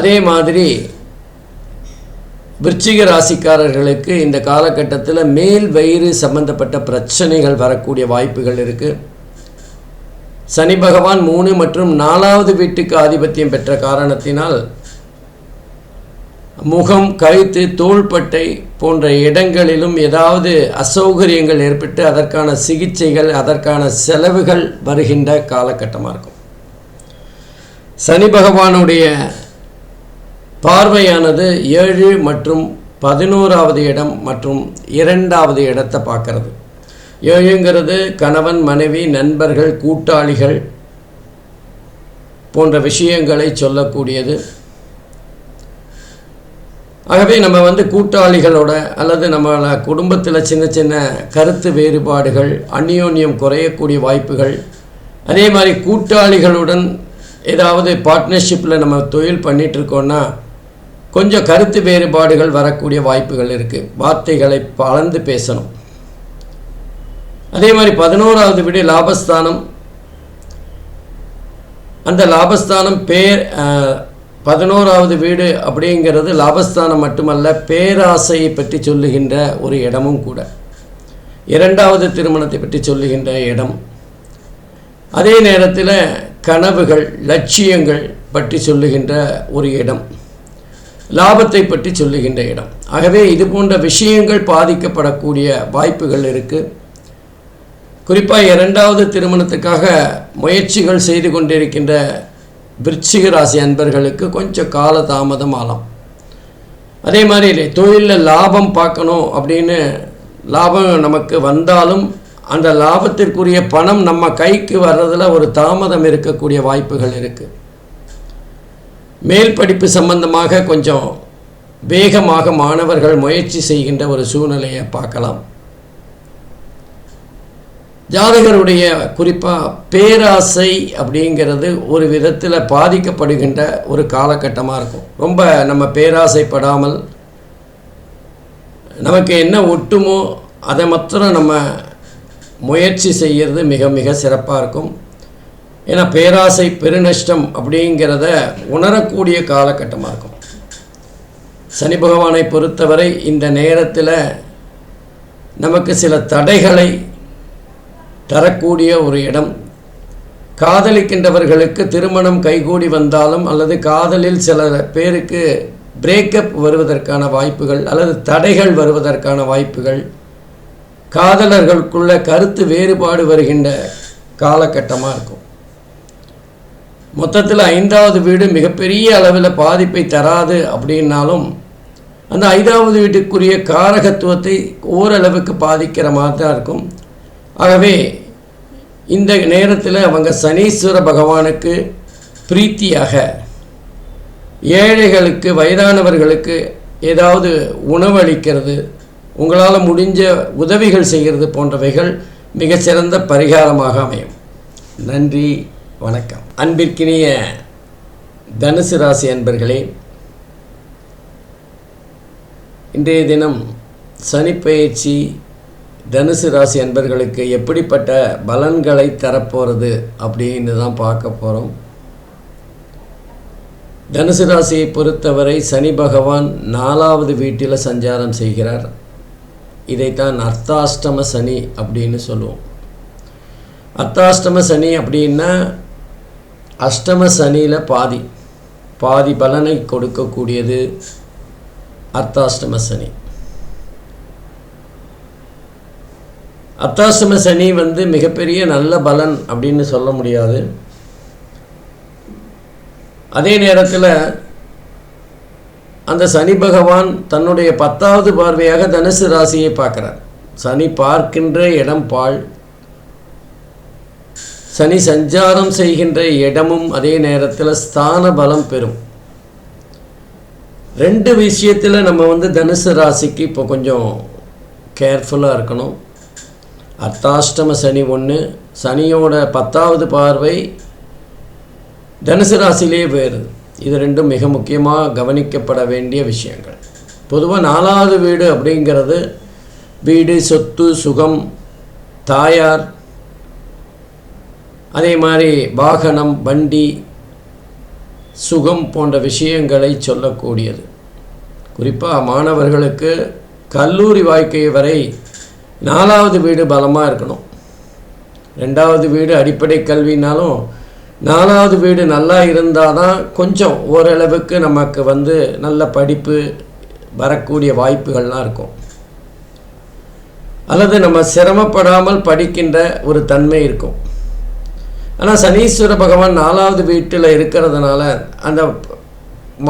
அதே மாதிரி விருச்சிக ராசிக்காரர்களுக்கு இந்த காலகட்டத்தில் மேல் வயிறு சம்பந்தப்பட்ட பிரச்சனைகள் வரக்கூடிய வாய்ப்புகள் இருக்குது. சனி பகவான் 3 மற்றும் 4வது வீட்டுக்கு ஆதிபத்தியம் பெற்ற காரணத்தினால் முகம், கழுத்து, தோள்பட்டை போன்ற இடங்களிலும் ஏதாவது அசௌகரியங்கள் ஏற்பட்டு அதற்கான சிகிச்சைகள், அதற்கான செலவுகள் வருகின்ற காலகட்டமாக இருக்கும். சனி பகவானுடைய பார்வையானது 7 மற்றும் 11வது இடம் மற்றும் 2வது இடத்தை பார்க்கறது. 7ங்கிறது கணவன், மனைவி, நண்பர்கள், கூட்டாளிகள் போன்ற விஷயங்களை சொல்லக்கூடியது. ஆகவே நம்ம வந்து கூட்டாளிகளோட அல்லது நம்ம குடும்பத்தில் சின்ன சின்ன கருத்து வேறுபாடுகள், அந்யோன்யம் குறையக்கூடிய வாய்ப்புகள், அதே மாதிரி கூட்டாளிகளுடன் ஏதாவது பார்ட்னர்ஷிப்பில் நம்ம தொழில் பண்ணிகிட்ருக்கோன்னா கொஞ்சம் கருத்து வேறுபாடுகள் வரக்கூடிய வாய்ப்புகள் இருக்குது. வார்த்தைகளை பலந்து பேசணும். அதே மாதிரி 11வது வீடு லாபஸ்தானம். அந்த லாபஸ்தானம் 11வது வீடு அப்படிங்கிறது லாபஸ்தானம் மட்டுமல்ல, பேராசையை பற்றி சொல்லுகின்ற ஒரு இடமும் கூட. 2வது திருமணத்தை பற்றி சொல்லுகின்ற இடம். அதே நேரத்தில் கனவுகள், லட்சியங்கள் பற்றி சொல்லுகின்ற ஒரு இடம், லாபத்தை பற்றி சொல்லுகின்ற இடம். ஆகவே இது போன்ற விஷயங்கள் பாதிக்கப்படக்கூடிய வாய்ப்புகள் இருக்குது. குறிப்பாக 2வது திருமணத்துக்காக முயற்சிகள் செய்து கொண்டிருக்கின்ற விருச்சிக ராசி அன்பர்களுக்கு கொஞ்சம் கால தாமதம் ஆகலாம். அதே மாதிரி தொழிலில் லாபம் பார்க்கணும் அப்படின்னு லாபம் நமக்கு வந்தாலும் அந்த லாபத்திற்குரிய பணம் நம்ம கைக்கு வர்றதில் ஒரு தாமதம் இருக்கக்கூடிய வாய்ப்புகள் இருக்குது. மேல் படிப்பு சம்பந்தமாக கொஞ்சம் வேகமாக மாணவர்கள் முயற்சி செய்கின்ற ஒரு சூழ்நிலையை பார்க்கலாம். ஜாதகருடைய குறிப்பாக பேராசை அப்படிங்கிறது ஒரு விதத்தில் பாதிக்கப்படுகின்ற ஒரு காலகட்டமாக இருக்கும். ரொம்ப நம்ம பேராசைப்படாமல் நமக்கு என்ன ஒட்டுமோ அதை மாத்திரம் நம்ம முயற்சி செய்கிறது மிக மிக சிறப்பாக இருக்கும். ஏன்னா பேராசை பெருநஷ்டம் அப்படிங்கிறத உணரக்கூடிய காலகட்டமாக இருக்கும். சனி பகவானை பொறுத்தவரை இந்த நேரத்தில் நமக்கு சில தடைகளை தரக்கூடிய ஒரு இடம். காதலிக்கின்றவர்களுக்கு திருமணம் கைகூடி வந்தாலும் அல்லது காதலில் சில பேருக்கு பிரேக்கப் வருவதற்கான வாய்ப்புகள் அல்லது தடைகள் வருவதற்கான வாய்ப்புகள், காதலர்களுக்குள்ள கருத்து வேறுபாடு வருகின்ற காலகட்டமாக இருக்கும். மொத்தத்தில் 5வது வீடு மிகப்பெரிய அளவில் பாதிப்பை தராது அப்படின்னாலும் அந்த 5வது வீட்டுக்குரிய காரகத்துவத்தை ஓரளவுக்கு பாதிக்கிற மாதிரி தான் இருக்கும். ஆகவே இந்த நேரத்தில் அவங்க சனீஸ்வர பகவானுக்கு பிரீத்தியாக ஏழைகளுக்கு, வயதானவர்களுக்கு ஏதாவது உணவளிக்கிறது, உங்களால் முடிஞ்ச உதவிகள் செய்கிறது போன்றவைகள் மிகச்சிறந்த பரிகாரமாக அமையும். நன்றி, வணக்கம். அன்பிற்கினிய தனுசு ராசி அன்பர்களே, இன்றைய தினம் சனிப்பெயர்ச்சி தனுசு ராசி அன்பர்களுக்கு எப்படிப்பட்ட பலன்களை தரப்போகிறது அப்படின்னு தான் பார்க்க போகிறோம். தனுசு ராசியை பொறுத்தவரை சனி பகவான் 4வது வீட்டில் சஞ்சாரம் செய்கிறார். இதைத்தான் அர்த்தாஷ்டம சனி அப்படின்னு சொல்லுவோம். அர்த்தாஷ்டம சனி அப்படின்னா அஷ்டம சனியில் பாதி பலனை கொடுக்கக்கூடியது அர்த்தாஷ்டம சனி. அர்த்தாஷ்டம சனி மிகப்பெரிய நல்ல பலன் அப்படின்னு சொல்ல முடியாது. அதே நேரத்தில் அந்த சனி பகவான் தன்னுடைய 10வது பார்வையாக தனுசு ராசியை பார்க்குறார். சனி பார்க்கின்ற இடம் பாழ், சனி சஞ்சாரம் செய்கின்ற இடமும் அதே நேரத்தில் ஸ்தான பலம் பெறும். 2 விஷயத்தில் நம்ம தனுசு ராசிக்கு இப்போ கொஞ்சம் கேர்ஃபுல்லாக இருக்கணும். அர்த்தாஷ்டம சனி ஒன்று, சனியோட 10வது பார்வை தனுசு ராசியிலே போயிடுது. இது 2 மிக முக்கியமாக கவனிக்கப்பட வேண்டிய விஷயங்கள். பொதுவாக 4வது வீடு அப்படிங்கிறது வீடு, சொத்து, சுகம், தாயார், அதே மாதிரி வாகனம், வண்டி, சுகம் போன்ற விஷயங்களை சொல்லக்கூடியது. குறிப்பாக மாணவர்களுக்கு கல்லூரி வாழ்க்கை வரை 4வது வீடு பலமாக இருக்கணும். 2வது வீடு அடிப்படை கல்வினாலும் 4வது வீடு நல்லா இருந்தால் தான் கொஞ்சம் ஓரளவுக்கு நமக்கு நல்ல படிப்பு வரக்கூடிய வாய்ப்புகள்லாம் இருக்கும். அல்லது நம்ம சிரமப்படாமல் படிக்கின்ற ஒரு தன்மை இருக்கும். ஆனால் சனீஸ்வர பகவான் 4வது வீட்டில் இருக்கிறதுனால அந்த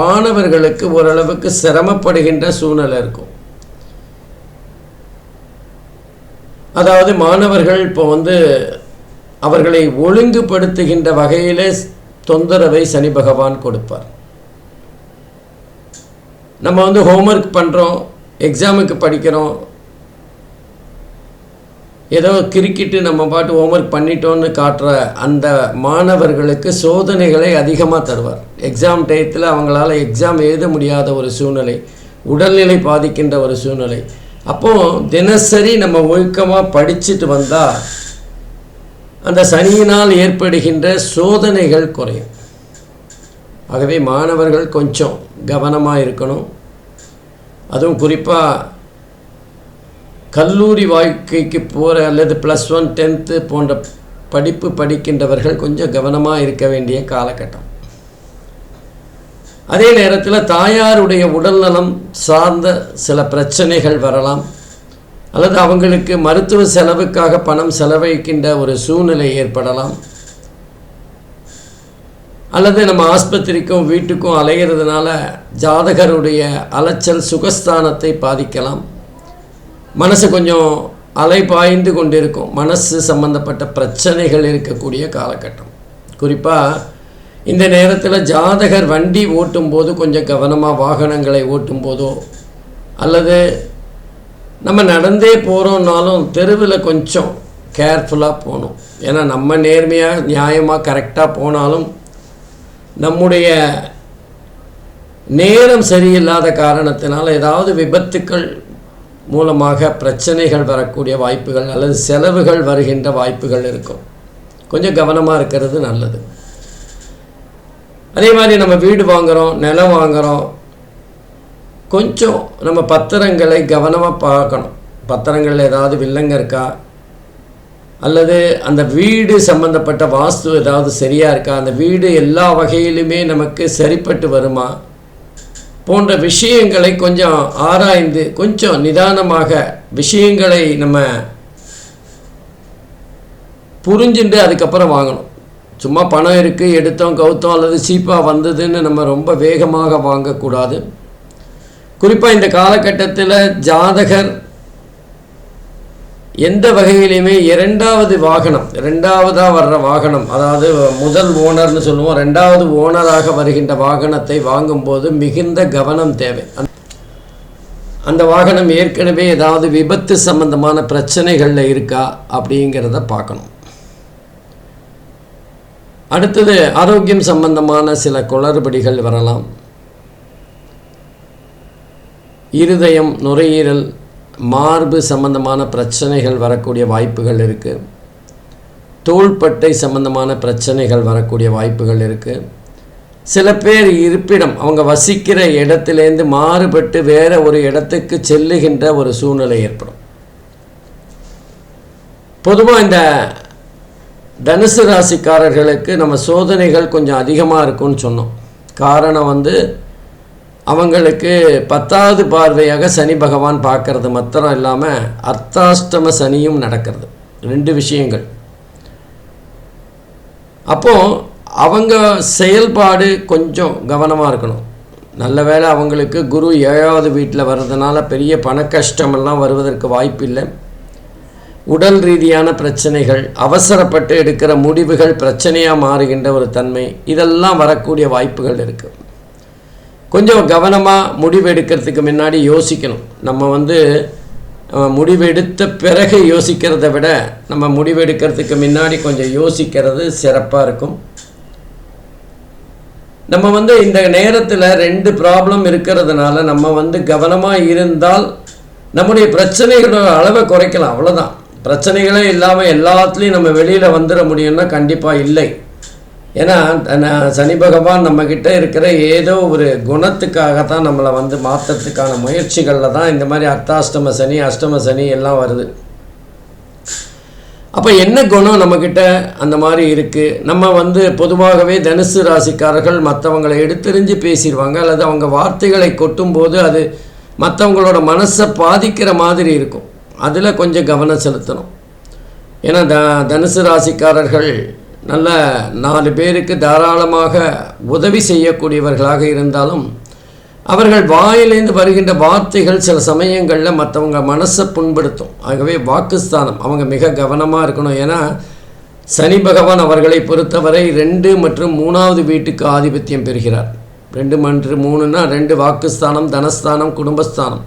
மாணவர்களுக்கு ஓரளவுக்கு சிரமப்படுகின்ற சூழ்நிலை இருக்கும். அதாவது மாணவர்கள் இப்போ அவர்களை ஒழுங்குபடுத்துகின்ற வகையிலே தொந்தரவை சனி பகவான் கொடுப்பார். நம்ம ஹோம்ஒர்க் பண்ணுறோம், எக்ஸாமுக்கு படிக்கிறோம், ஏதோ கிரிக்கெட்டு நம்ம பாட்டு ஹோம்ஒர்க் பண்ணிட்டோன்னு காட்டுற அந்த மாணவர்களுக்கு சோதனைகளை அதிகமாக தருவார். எக்ஸாம் டயத்தில் அவங்களால எக்ஸாம் எழுத முடியாத ஒரு சூழ்நிலை, உடல்நிலை பாதிக்கின்ற ஒரு சூழ்நிலை. அப்போது தினசரி நம்ம ஒழுக்கமாக படிச்சுட்டு வந்தால் அந்த சனியினால் ஏற்படுகின்ற சோதனைகள் குறையும். ஆகவே மாணவர்கள் கொஞ்சம் கவனமாக இருக்கணும். அதுவும் குறிப்பாக கல்லூரி வாழ்க்கைக்கு போகிற அல்லது +1 10th போன்ற படிப்பு படிக்கின்றவர்கள் கொஞ்சம் கவனமாக இருக்க வேண்டிய காலகட்டம். அதே நேரத்தில் தாயாருடைய உடல்நலம் சார்ந்த சில பிரச்சனைகள் வரலாம், அல்லது அவங்களுக்கு மருத்துவ செலவுக்காக பணம் செலவழிக்கின்ற ஒரு சூழ்நிலை ஏற்படலாம், அல்லது நம்ம ஆஸ்பத்திரிக்கும் வீட்டுக்கும் அலைகிறதுனால ஜாதகருடைய அலைச்சல் சுகஸ்தானத்தை பாதிக்கலாம். மனசு கொஞ்சம் அலைபாய்ந்து கொண்டிருக்கும், மனசு சம்பந்தப்பட்ட பிரச்சனைகள் இருக்கக்கூடிய காலகட்டம். குறிப்பாக இந்த நேரத்தில் ஜாதகர் வண்டி ஓட்டும்போது கொஞ்சம் கவனமாக வாகனங்களை ஓட்டும் போதோ, அல்லது நம்ம நடந்தே போகிறோம்னாலும் தெருவில் கொஞ்சம் கேர்ஃபுல்லாக போகணும். ஏன்னா நம்ம நேர்மையாக நியாயமாக கரெக்டாக போனாலும் நம்முடைய நேரம் சரியில்லாத காரணத்தினால் ஏதாவது விபத்துக்கள் மூலமாக பிரச்சனைகள் வரக்கூடிய வாய்ப்புகள் அல்லது செலவுகள் வருகின்ற வாய்ப்புகள் இருக்கும். கொஞ்சம் கவனமாக இருக்கிறது நல்லது. அதே மாதிரி நம்ம வீடு வாங்குகிறோம், நிலம் வாங்குகிறோம், கொஞ்சம் நம்ம பத்திரங்களை கவனமாக பார்க்கணும். பத்திரங்கள் ஏதாவது வில்லங்க இருக்கா, அல்லது அந்த வீடு சம்பந்தப்பட்ட வாஸ்து ஏதாவது சரியாக இருக்கா, அந்த வீடு எல்லா வகையிலுமே நமக்கு சரிப்பட்டு வருமா போன்ற விஷயங்களை கொஞ்சம் ஆராய்ந்து கொஞ்சம் நிதானமாக விஷயங்களை நம்ம புரிஞ்சுட்டு அதுக்கப்புறம் வாங்கணும். சும்மா பணம் இருக்குது எடுத்தோம் கவுத்தோம் அல்லது சீப்பாக வந்ததுன்னு நம்ம ரொம்ப வேகமாக வாங்கக்கூடாது. குறிப்பாக இந்த காலகட்டத்தில் ஜாதகர் எந்த வகையிலையுமே ரெண்டாவதாக வர்ற வாகனம், அதாவது முதல் ஓனர்னு சொல்லுவோம், 2வது ஓனராக வருகின்ற வாகனத்தை வாங்கும்போது மிகுந்த கவனம் தேவை. அந்த வாகனம் ஏற்கனவே ஏதாவது விபத்து சம்பந்தமான பிரச்சனைகளில் இருக்கா அப்படிங்கிறத பார்க்கணும். அடுத்தது ஆரோக்கியம் சம்பந்தமான சில குளறுபடிகள் வரலாம். இருதயம், நுரையீரல் மார்பு சம்பந்தமான பிரச்சனைகள் வரக்கூடிய வாய்ப்புகள் இருக்குது. தோள்பட்டை சம்பந்தமான பிரச்சனைகள் வரக்கூடிய வாய்ப்புகள் இருக்குது. சில பேர் இருப்பிடம், அவங்க வசிக்கிற இடத்துலேருந்து மாறுபட்டு வேறு ஒரு இடத்துக்கு செல்லுகின்ற ஒரு சூழ்நிலை ஏற்படும். பொதுவாக இந்த தனுசு ராசிக்காரர்களுக்கு நம்ம சோதனைகள் கொஞ்சம் அதிகமாக இருக்கும்னு சொன்னோம். காரணம் அவங்களுக்கு 10வது பார்வையாக சனி பகவான் பார்க்கறது மாத்திரம் இல்லாமல் அர்த்தாஷ்டம சனியும் நடக்கிறது. 2 விஷயங்கள். அப்போது அவங்க செயல்பாடு கொஞ்சம் கவனமாக இருக்கணும். நல்ல வேளை அவங்களுக்கு குரு 7வது வீட்டில் வர்றதுனால பெரிய பண கஷ்டமெல்லாம் வருவதற்கு வாய்ப்பில்லை. உடல் ரீதியான பிரச்சனைகள், அவசரப்பட்டு எடுக்கிற முடிவுகள் பிரச்சனையாக மாறுகின்ற ஒரு தன்மை, இதெல்லாம் வரக்கூடிய வாய்ப்புகள் இருக்குது. கொஞ்சம் கவனமாக முடிவு எடுக்கிறதுக்கு முன்னாடி யோசிக்கணும். நம்ம முடிவெடுத்த பிறகு யோசிக்கிறத விட நம்ம முடிவெடுக்கிறதுக்கு முன்னாடி கொஞ்சம் யோசிக்கிறது சிறப்பாக இருக்கும். நம்ம இந்த நேரத்தில் 2 ப்ராப்ளம் இருக்கிறதுனால நம்ம கவனமாக இருந்தால் நம்முடைய பிரச்சனைகளோட அளவை குறைக்கலாம். அவ்வளோதான். பிரச்சனைகளே இல்லாமல் எல்லாத்துலேயும் நம்ம வெளியில் வந்துட முடியும்னா கண்டிப்பாக இல்லை. ஏன்னா சனி பகவான் நம்மக்கிட்ட இருக்கிற ஏதோ ஒரு குணத்துக்காகத்தான் நம்மளை மாற்றுறதுக்கான முயற்சிகளில் தான் இந்த மாதிரி அர்த்தாஷ்டம சனி, அஷ்டம சனி எல்லாம் வருது. அப்போ என்ன குணம் நம்மக்கிட்ட அந்த மாதிரி இருக்குது? நம்ம பொதுவாகவே தனுசு ராசிக்காரர்கள் மற்றவங்களை எடுத்தெறிஞ்சு பேசிடுவாங்க, அல்லது அவங்க வார்த்தைகளை கொட்டும்போது அது மற்றவங்களோட மனசை பாதிக்கிற மாதிரி இருக்கும். அதில் கொஞ்சம் கவனம் செலுத்தணும். ஏன்னா தனுசு ராசிக்காரர்கள் நல்ல 4 பேருக்கு தாராளமாக உதவி செய்யக்கூடியவர்களாக இருந்தாலும் அவர்கள் வாயிலேருந்து வருகின்ற வார்த்தைகள் சில சமயங்களில் மற்றவங்க மனசை புண்படுத்தும். ஆகவே வாக்குஸ்தானம் அவங்க மிக கவனமாக இருக்கணும். ஏன்னா சனி பகவான் அவர்களை பொறுத்தவரை 2 மற்றும் 3வது வீட்டுக்கு ஆதிபத்தியம் பெறுகிறார். 2 மற்றும் 3ன்னா 2 வாக்குஸ்தானம், தனஸ்தானம், குடும்பஸ்தானம்.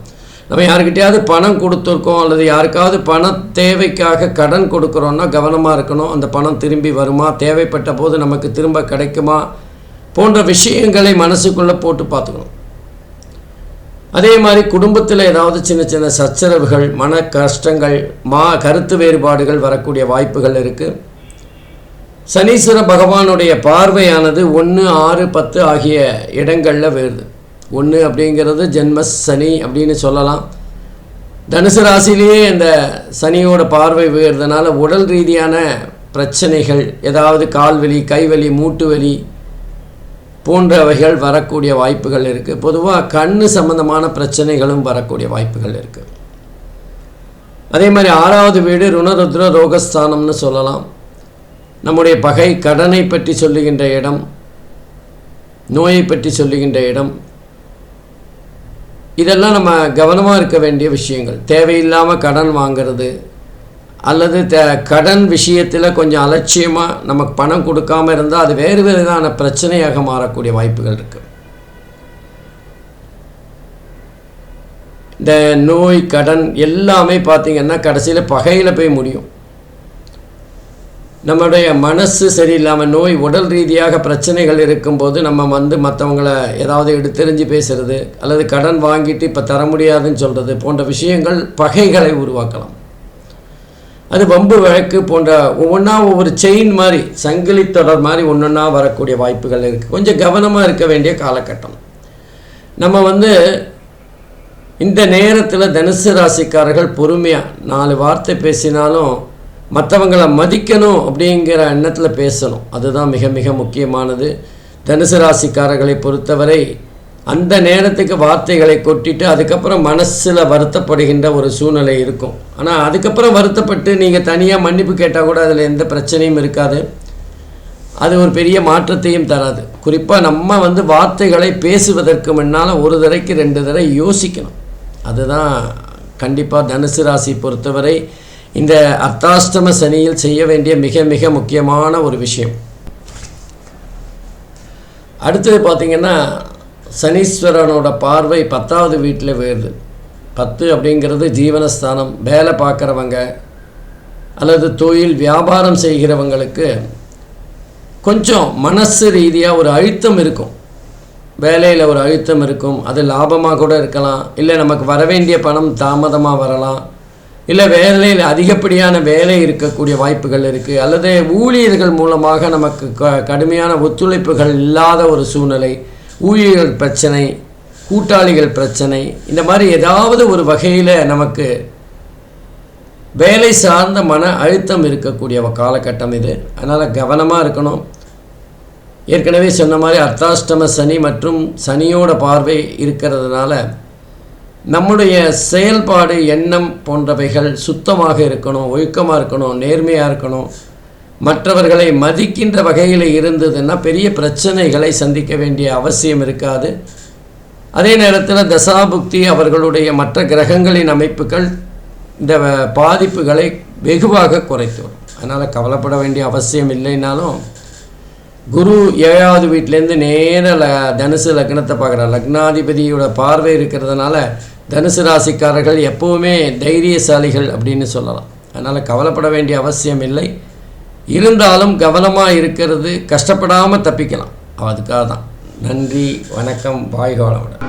நம்ம யாருக்கிட்டையாவது பணம் கொடுத்துருக்கோம் அல்லது யாருக்காவது பண தேவைக்காக கடன் கொடுக்குறோன்னா கவனமாக இருக்கணும். அந்த பணம் திரும்பி வருமா, தேவைப்பட்ட போது நமக்கு திரும்ப கிடைக்குமா போன்ற விஷயங்களை மனசுக்குள்ளே போட்டு பார்த்துக்கணும். அதே மாதிரி குடும்பத்தில் ஏதாவது சின்ன சின்ன சச்சரவுகள், மன கஷ்டங்கள், கருத்து வேறுபாடுகள் வரக்கூடிய வாய்ப்புகள் இருக்குது. சனீஸ்வர பகவானுடைய பார்வையானது 1, 6, 10 ஆகிய இடங்களில் வருது. 1 அப்படிங்கிறது ஜென்ம சனி அப்படின்னு சொல்லலாம். தனுசு ராசிலேயே இந்த சனியோட பார்வை விழுறதுனால உடல் ரீதியான பிரச்சனைகள், ஏதாவது கால்வலி, கைவலி, மூட்டு வலி போன்றவைகள் வரக்கூடிய வாய்ப்புகள் இருக்குது. பொதுவாக கண்ணு சம்பந்தமான பிரச்சனைகளும் வரக்கூடிய வாய்ப்புகள் இருக்குது. அதே மாதிரி 6வது வீடு ருணருத்ர ரோகஸ்தானம்னு சொல்லலாம். நம்முடைய பகை, கடனை பற்றி சொல்லுகின்ற இடம், நோயை பற்றி சொல்லுகின்ற இடம். இதெல்லாம் நம்ம கவனமாக இருக்க வேண்டிய விஷயங்கள். தேவையில்லாமல் கடன் வாங்கிறது அல்லது கடன் விஷயத்தில் கொஞ்சம் அலட்சியமாக நமக்கு பணம் கொடுக்காமல் இருந்தால் அது வேறு விதமான பிரச்சனையாக மாறக்கூடிய வாய்ப்புகள் இருக்குது. இந்த நோய், கடன் எல்லாமே பார்த்திங்கன்னா கடைசியில் பகையில் போய் முடியும். நம்முடைய மனசு சரியில்லாமல், நோய், உடல் ரீதியாக பிரச்சனைகள் இருக்கும்போது நம்ம மற்றவங்களை ஏதாவது எடுத்தெறிஞ்சு பேசுகிறது அல்லது கடன் வாங்கிட்டு இப்போ தர முடியாதுன்னு சொல்கிறது போன்ற விஷயங்கள் பகைகளை உருவாக்கலாம். அது வம்பு வழக்கு போன்ற ஒவ்வொன்றா ஒவ்வொரு செயின் மாதிரி, சங்கிலி தொடர் மாதிரி ஒன்றொன்றா வரக்கூடிய வாய்ப்புகள் இருக்குது. கொஞ்சம் கவனமாக இருக்க வேண்டிய காலகட்டம். நம்ம இந்த நேரத்தில் தனுசு ராசிக்காரர்கள் பொறுமையாக 4 வார்த்தை பேசினாலும் மற்றவங்களை மதிக்கணும் அப்படிங்கிற எண்ணத்தில் பேசணும். அதுதான் மிக மிக முக்கியமானது. தனுசு ராசிக்காரர்களை பொறுத்தவரை அந்த நேரத்துக்கு வார்த்தைகளை கொட்டிட்டு அதுக்கப்புறம் மனசில் வருத்தப்படுகின்ற ஒரு சூழ்நிலை இருக்கும். ஆனால் அதுக்கப்புறம் வருத்தப்பட்டு நீங்கள் தனியாக மன்னிப்பு கேட்டால் கூட அதில் எந்த பிரச்சனையும் இருக்காது. அது ஒரு பெரிய மாற்றத்தையும் தராது. குறிப்பாக நம்ம வார்த்தைகளை பேசுவதற்கு முன்னால் 1 தடவைக்கு 2 தடவை யோசிக்கணும். அதுதான் கண்டிப்பாக தனுசு ராசி பொறுத்தவரை இந்த அர்த்தாஷ்டம சனியில் செய்ய வேண்டிய மிக மிக முக்கியமான ஒரு விஷயம். அடுத்தது பார்த்திங்கன்னா சனீஸ்வரனோட பார்வை 10வது வீட்டில் விழுது. 10 அப்படிங்கிறது ஜீவனஸ்தானம். வேலை பார்க்குறவங்க அல்லது தொழில் வியாபாரம் செய்கிறவங்களுக்கு கொஞ்சம் மனசு ரீதியாக ஒரு அழுத்தம் இருக்கும். வேலையில் ஒரு அழுத்தம் இருக்கும். அது லாபமாக கூட இருக்கலாம், இல்லை நமக்கு வரவேண்டிய பணம் தாமதமாக வரலாம், இல்லை வேலையில் அதிகப்படியான வேலை இருக்கக்கூடிய வாய்ப்புகள் இருக்குது, அல்லது ஊழியர்கள் மூலமாக நமக்கு கடுமையான ஒத்துழைப்புகள் இல்லாத ஒரு சூழ்நிலை, ஊழியர்கள் பிரச்சனை, கூட்டாளிகள் பிரச்சனை, இந்த மாதிரி ஏதாவது ஒரு வகையில் நமக்கு வேலை சார்ந்த மன அழுத்தம் இருக்கக்கூடிய காலகட்டம் இது. அதனால் கவனமாக இருக்கணும். ஏற்கனவே சொன்ன மாதிரி அர்த்தாஷ்டம சனி மற்றும் சனியோட பார்வை இருக்கிறதுனால நம்முடைய செயல்பாடு, எண்ணம் போன்றவைகள் சுத்தமாக இருக்கணும், ஒழுக்கமாக இருக்கணும், நேர்மையாக இருக்கணும். மற்றவர்களை மதிக்கின்ற வகையில் இருந்ததுன்னா பெரிய பிரச்சனைகளை சந்திக்க வேண்டிய அவசியம் இருக்காது. அதே நேரத்தில் தசாபுக்தி அவர்களுடைய மற்ற கிரகங்களின் அமைப்புகள் இந்த பாதிப்புகளை வெகுவாக குறைத்து வரும். அதனால் கவலைப்பட வேண்டிய அவசியம் இல்லைனாலும் குரு 7வது வீட்டிலேருந்து நேர தனுசு லக்னத்தை பார்க்குறார். லக்னாதிபதியோட பார்வை இருக்கிறதுனால தனுசு ராசிக்காரர்கள் எப்போவுமே தைரியசாலிகள் அப்படின்னு சொல்லலாம். அதனால் கவலைப்பட வேண்டிய அவசியம் இல்லை. இருந்தாலும் கவனமாக இருக்கிறது, கஷ்டப்படாமல் தப்பிக்கலாம். அதுக்காக தான். நன்றி, வணக்கம், வாழ்க வளமுடன்.